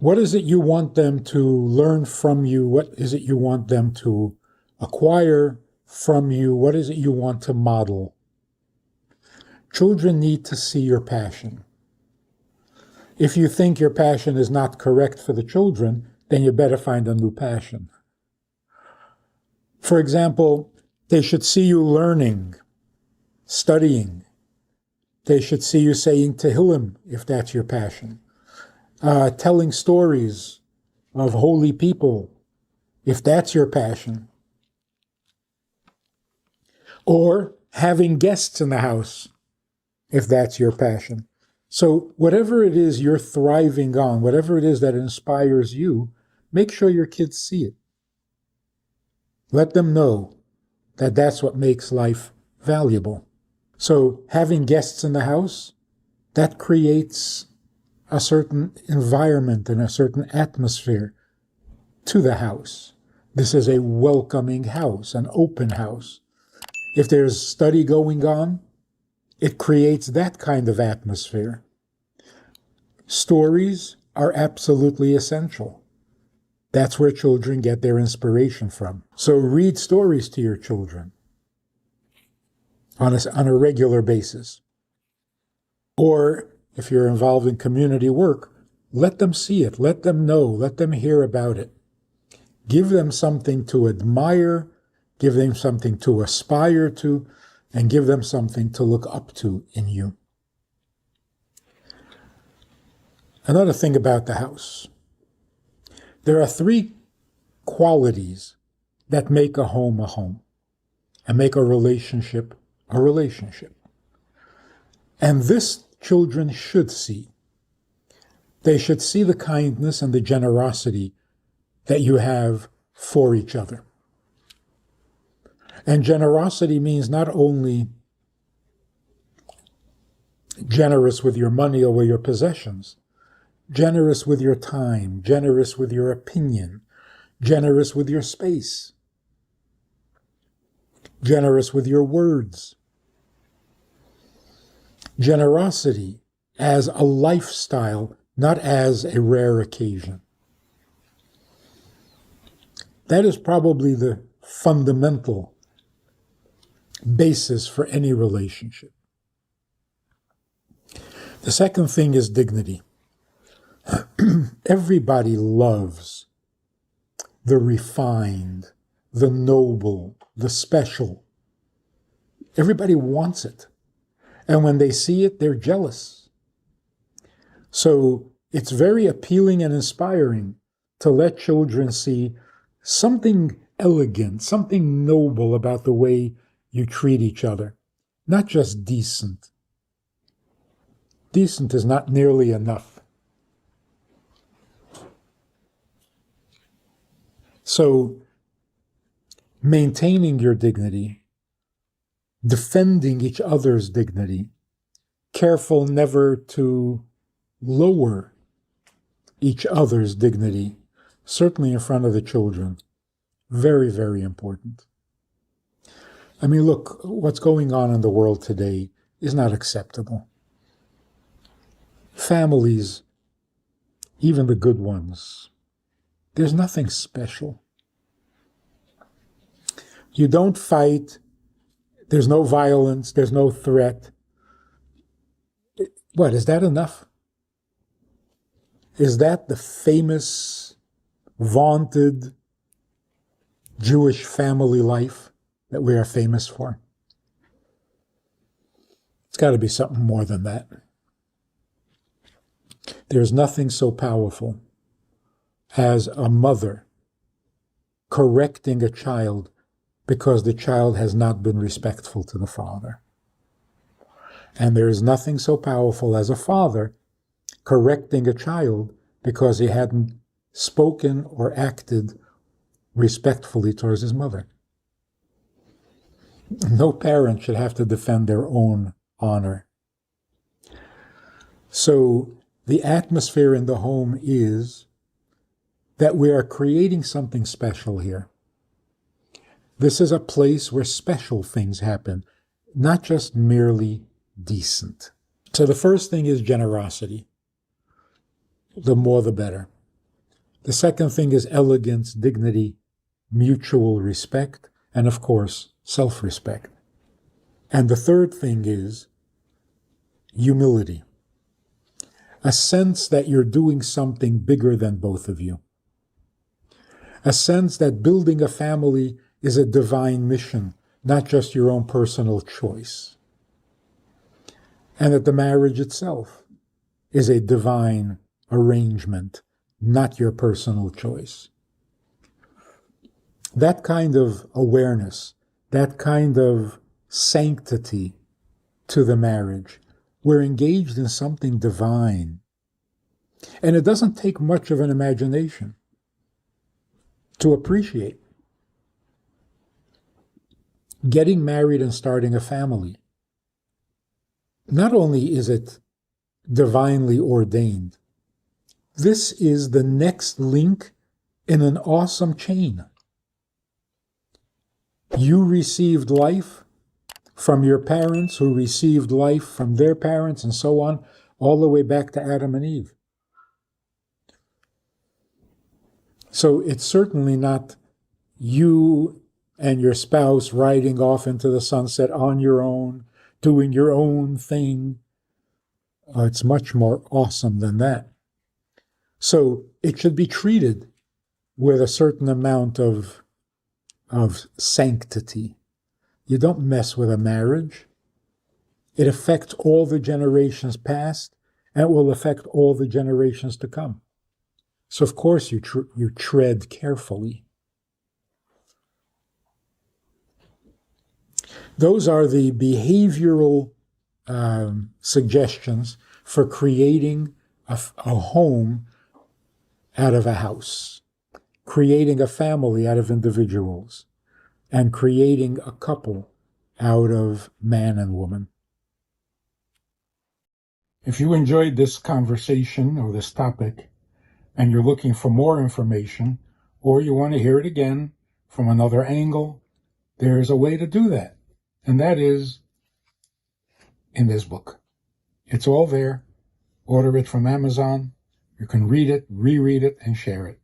What is it you want them to learn from you? What is it you want them to acquire from you? What is it you want to model? Children need to see your passion. If you think your passion is not correct for the children, then you better find a new passion. For example, they should see you learning, studying. They should see you saying Tehillim, if that's your passion. Telling stories of holy people, if that's your passion. Or having guests in the house, if that's your passion. So whatever it is you're thriving on, whatever it is that inspires you, make sure your kids see it. Let them know that that's what makes life valuable. So having guests in the house, that creates a certain environment and a certain atmosphere to the house. This is a welcoming house, an open house. If there's study going on, it creates that kind of atmosphere. Stories are absolutely essential. That's where children get their inspiration from. So read stories to your children on a regular basis. Or if you're involved in community work, let them see it, let them know, let them hear about it. Give them something to admire, give them something to aspire to, and give them something to look up to in you. Another thing about the house. There are 3 qualities that make a home and make a relationship a relationship. And this children should see. They should see the kindness and the generosity that you have for each other. And generosity means not only generous with your money or with your possessions, generous with your time, generous with your opinion, generous with your space, generous with your words. Generosity as a lifestyle, not as a rare occasion. That is probably the fundamental basis for any relationship. The second thing is dignity. Everybody loves the refined, the noble, the special. Everybody wants it. And when they see it, they're jealous. So it's very appealing and inspiring to let children see something elegant, something noble about the way you treat each other, not just decent. Decent is not nearly enough. So maintaining your dignity, defending each other's dignity, careful never to lower each other's dignity, certainly in front of the children. Very, very important. I mean, look, what's going on in the world today is not acceptable. Families, even the good ones, there's nothing special. You don't fight. There's no violence. There's no threat. What, is that enough? Is that the famous, vaunted Jewish family life that we are famous for? It's got to be something more than that. There's nothing so powerful as a mother correcting a child because the child has not been respectful to the father. And there is nothing so powerful as a father correcting a child because he hadn't spoken or acted respectfully towards his mother. No parent should have to defend their own honor. So the atmosphere in the home is that we are creating something special here. This is a place where special things happen, not just merely decent. So the first thing is generosity. The more the better. The second thing is elegance, dignity, mutual respect, and of course, self-respect. And the third thing is humility. A sense that you're doing something bigger than both of you. A sense that building a family is a divine mission, not just your own personal choice. And that the marriage itself is a divine arrangement, not your personal choice. That kind of awareness, that kind of sanctity to the marriage, we're engaged in something divine. And it doesn't take much of an imagination to appreciate. Getting married and starting a family. Not only is it divinely ordained, this is the next link in an awesome chain. You received life from your parents, who received life from their parents, and so on, all the way back to Adam and Eve. So it's certainly not you and your spouse riding off into the sunset on your own, doing your own thing. It's much more awesome than that. So it should be treated with a certain amount of sanctity. You don't mess with a marriage. It affects all the generations past, and it will affect all the generations to come. So of course you tread carefully. Those are the behavioral suggestions for creating a home out of a house, creating a family out of individuals, and creating a couple out of man and woman. If you enjoyed this conversation or this topic, and you're looking for more information, or you want to hear it again from another angle, there's a way to do that. And that is in this book. It's all there. Order it from Amazon. You can read it, reread it, and share it.